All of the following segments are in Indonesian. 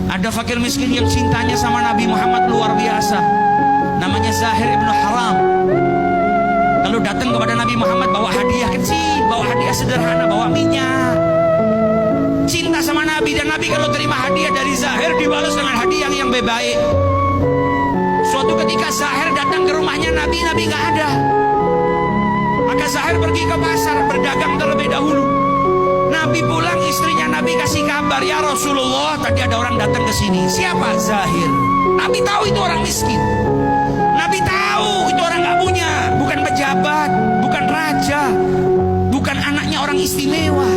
Ada fakir miskin yang cintanya sama Nabi Muhammad luar biasa. Namanya Zahir ibn Haram. Kalau datang kepada Nabi Muhammad bawa hadiah kecil, bawa hadiah sederhana, bawa minyak. Cinta sama Nabi, dan Nabi kalau terima hadiah dari Zahir dibalas dengan hadiah yang baik. Suatu ketika Zahir datang ke rumahnya Nabi nggak ada. Maka Zahir pergi ke pasar berdagang terlebih dahulu. Nabi pulang, istrinya Nabi kasih kabar, ya Rasulullah, tadi ada orang datang ke sini. Siapa? Zahir. Nabi tahu itu orang miskin. Nabi tahu itu orang nggak punya, bukan pejabat, bukan raja, bukan anaknya orang istimewa,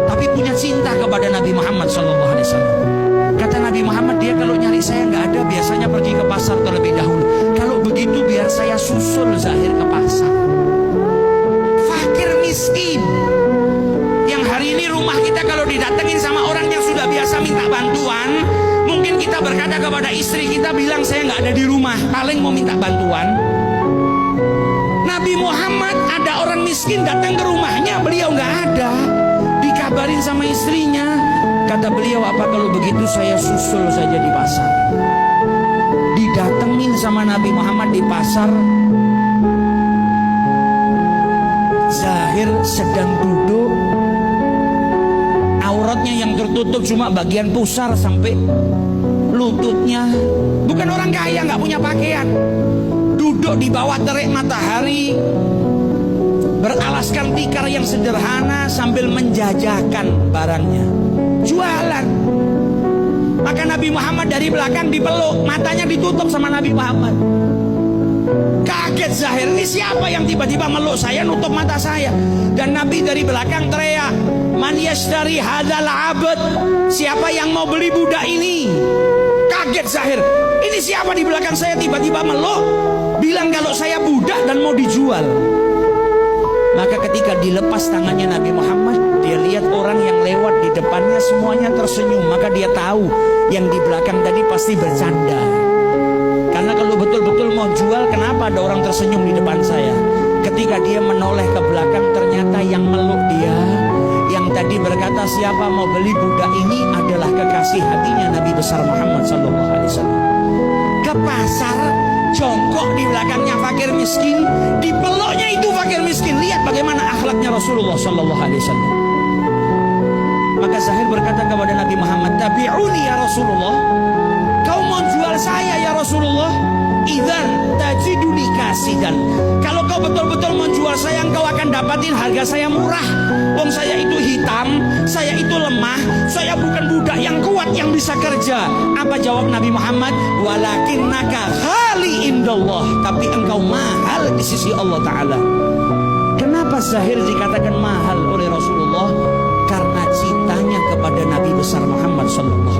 tapi punya cinta kepada Nabi Muhammad SAW. Kata Nabi Muhammad, dia kalau nyari saya nggak ada, biasanya pergi ke pasar terlebih dahulu. Kalau begitu biar saya susul Zahir ke pasar. Fakir miskin yang hari ini rumah kita kalau didatengin sama orang yang sudah biasa minta bantuan, mungkin kita berkata kepada istri kita, bilang saya nggak ada di rumah, paling mau minta bantuan. Nabi Muhammad ada orang miskin datang ke rumahnya, beliau nggak ada, dikabarin sama istrinya. Kata beliau, apa kalau begitu saya susul saja di pasar. Didatengin sama Nabi Muhammad di pasar. Zahir sedang duduk, auratnya yang tertutup cuma bagian pusar sampai lututnya. Bukan orang kaya, nggak punya pakaian. Duduk di bawah terik matahari, beralaskan tikar yang sederhana sambil menjajakan barangnya, jualan. Maka Nabi Muhammad dari belakang dipeluk, matanya ditutup sama Nabi Muhammad. Kaget Zahir, ini siapa yang tiba-tiba meluk saya, nutup mata saya? Dan Nabi dari belakang teriak, man yashtari hadzal abd, siapa yang mau beli budak ini? Kaget Zahir, ini siapa di belakang saya tiba-tiba meluk, bilang kalau saya budak dan mau dijual. Maka ketika dilepas tangannya Nabi Muhammad, dia lihat orang yang lewat di depannya semuanya tersenyum. Maka dia tahu yang di belakang tadi pasti bercanda. Karena kalau betul-betul mau jual, kenapa ada orang tersenyum di depan saya? Ketika dia menoleh ke belakang, ternyata yang meluk dia, yang tadi berkata siapa mau beli budak ini, adalah kekasih hatinya Nabi besar Muhammad SAW. Ke pasar, jongkok di belakangnya fakir miskin, dipeluknya itu fakir miskin. Lihat bagaimana akhlaknya Rasulullah SAW. Maka Zahir berkata kepada Nabi Muhammad, tabi'uni ya Rasulullah, kau mau jual saya ya Rasulullah? Idzan tajiduni kasidan, kalau kau betul-betul menjual saya, engkau akan dapatin harga saya murah. Wong saya itu hitam, saya itu lemah, saya bukan budak yang kuat yang bisa kerja. Apa jawab Nabi Muhammad? Walakinnaka ghali indallah, tapi engkau mahal di sisi Allah Ta'ala. Kenapa Zahir dikatakan mahal oleh Rasulullah? Karena cintanya kepada Nabi besar Muhammad SAW.